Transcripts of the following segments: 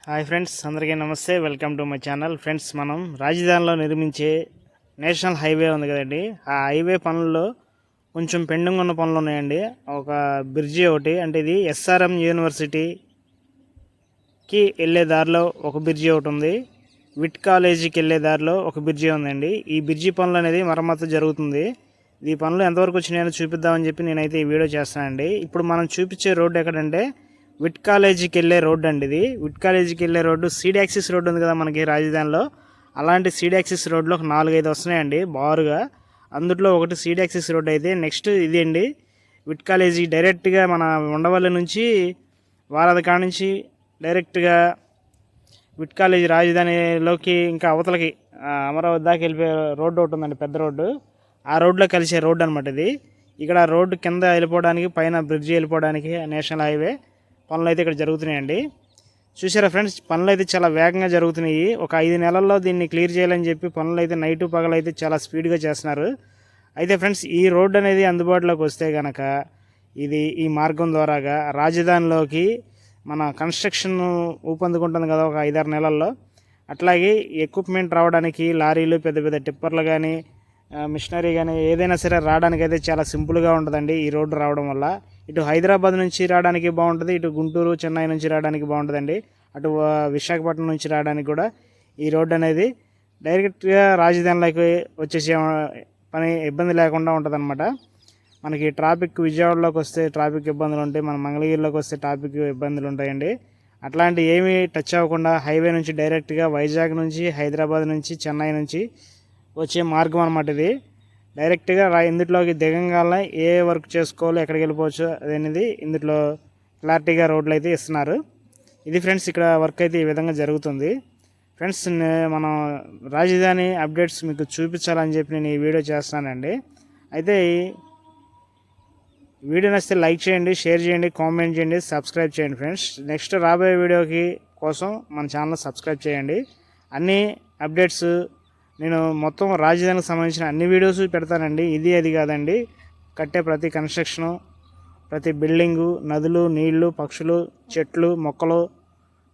Hi friends, అందరికీ నమస్తే. Welcome to my channel. Friends, మనం రాజధానిలో నిర్మించే నేషనల్ హైవే ఉంది కదండి, ఆ హైవే పనుల్లో కొంచెం పెండింగ్ ఉన్న పనులు ఉన్నాయండి. ఒక బ్రిడ్జి ఒకటి, అంటే ఇది ఎస్ఆర్ఎం యూనివర్సిటీకి వెళ్ళే దారిలో ఒక బ్రిడ్జి ఒకటి ఉంది. విట్ కాలేజీకి వెళ్ళే దారిలో ఒక బ్రిడ్జి ఉందండి. ఈ బ్రిడ్జి పనులు అనేది మరమ్మతు జరుగుతుంది. ఈ పనులు ఎంతవరకు వచ్చినాయో చూపిద్దామని చెప్పి నేనైతే ఈ వీడియో చేస్తానండి. ఇప్పుడు మనం చూపించే రోడ్డు ఎక్కడంటే విట్ కాలేజీకి వెళ్ళే రోడ్డు అండి. ఇది విట్ కాలేజీకి వెళ్ళే రోడ్డు సీడ్ యాక్సిస్ రోడ్డు ఉంది కదా మనకి రాజధానిలో, అలాంటి సీడ్ యాక్సిస్ రోడ్లో ఒక 4-5 వస్తున్నాయండి బారుగా. అందులో ఒకటి సీడ్ యాక్సిస్ రోడ్డు అయితే, నెక్స్ట్ ఇది అండి విట్ కాలేజీ. డైరెక్ట్గా మన ఉండవల్లి నుంచి వారధి కాడ నుంచి డైరెక్ట్గా విట్ కాలేజీ రాజధానిలోకి ఇంకా అవతలకి అమరావతి దాకా వెళ్ళిపోయే రోడ్డు ఒకటి ఉందండి, పెద్ద రోడ్డు. ఆ రోడ్లో కలిసే రోడ్డు అనమాట ఇది. ఇక్కడ రోడ్డు కింద వెళ్ళిపోవడానికి, పైన బ్రిడ్జి వెళ్ళిపోవడానికి నేషనల్ హైవే పనులు అయితే ఇక్కడ జరుగుతున్నాయండి. చూసారా ఫ్రెండ్స్, పనులు అయితే చాలా వేగంగా జరుగుతున్నాయి. ఒక 5 నెలల్లో దీన్ని క్లియర్ చేయాలని చెప్పి పనులు అయితే నైటు పగలు అయితే చాలా స్పీడ్గా చేస్తున్నారు. అయితే ఫ్రెండ్స్, ఈ రోడ్డు అనేది అందుబాటులోకి వస్తే కనుక ఇది ఈ మార్గం ద్వారాగా రాజధానిలోకి మన కన్స్ట్రక్షన్ ఊపందుకుంటుంది కదా ఒక 5-6 నెలల్లో. అట్లాగే ఎక్విప్మెంట్ రావడానికి లారీలు, పెద్ద పెద్ద టిప్పర్లు కానీ మిషనరీ కానీ ఏదైనా సరే రావడానికి అయితే చాలా సింపుల్గా ఉంటుందండి ఈ రోడ్డు రావడం వల్ల. ఇటు హైదరాబాద్ నుంచి రావడానికి బాగుంటుంది, ఇటు గుంటూరు, చెన్నై నుంచి రావడానికి బాగుంటుందండి, అటు విశాఖపట్నం నుంచి రావడానికి కూడా ఈ రోడ్డు అనేది డైరెక్ట్గా రాజధానిలోకి వచ్చేసే పని ఇబ్బంది లేకుండా ఉంటుంది అనమాట. మనకి ట్రాఫిక్ విజయవాడలోకి వస్తే ట్రాఫిక్ ఇబ్బందులు ఉంటాయి, మన మంగళగిరిలోకి వస్తే ట్రాఫిక్ ఇబ్బందులు ఉంటాయండి. అట్లాంటి ఏమీ టచ్ అవ్వకుండా హైవే నుంచి డైరెక్ట్గా వైజాగ్ నుంచి, హైదరాబాద్ నుంచి, చెన్నై నుంచి వచ్చే మార్గం అనమాట ఇది. డైరెక్ట్గా ఇందులోకి దిగంగానే ఏ వర్క్ చేసుకోవాలో, ఎక్కడికి వెళ్ళిపోవచ్చు అనేది ఇందులో క్లారిటీగా రోడ్లు అయితే ఇస్తున్నారు. ఇది ఫ్రెండ్స్, ఇక్కడ వర్క్ అయితే ఈ విధంగా జరుగుతుంది. ఫ్రెండ్స్, మనం రాజధాని అప్డేట్స్ మీకు చూపించాలని చెప్పి నేను ఈ వీడియో చేస్తానండి. అయితే వీడియో నచ్చితే లైక్ చేయండి, షేర్ చేయండి, కామెంట్ చేయండి, సబ్స్క్రైబ్ చేయండి ఫ్రెండ్స్. నెక్స్ట్ రాబోయే వీడియోకి కోసం మన ఛానల్ సబ్స్క్రైబ్ చేయండి. అన్ని అప్డేట్స్ నేను మొత్తం రాజధానికి సంబంధించిన అన్ని వీడియోస్ పెడతానండి. ఇది అది కాదండి, కట్టే ప్రతి కన్స్ట్రక్షను, ప్రతి బిల్డింగు, నదులు, నీళ్లు, పక్షులు, చెట్లు, మొక్కలు,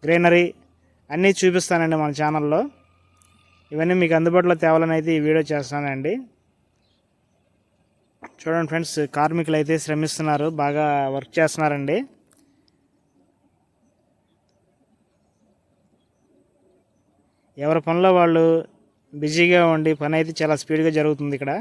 గ్రీనరీ అన్నీ చూపిస్తానండి మన ఛానల్లో. ఇవన్నీ మీకు అందుబాటులో తేవాలని అయితే ఈ వీడియో చేస్తానండి. చూడండి ఫ్రెండ్స్, కార్మికులు అయితే శ్రమిస్తున్నారు, బాగా వర్క్ చేస్తున్నారండి. ఎవరి పనిలో వాళ్ళు బిజీగా ఉండి పని అయితే చాలా స్పీడ్గా జరుగుతుంది ఇక్కడ.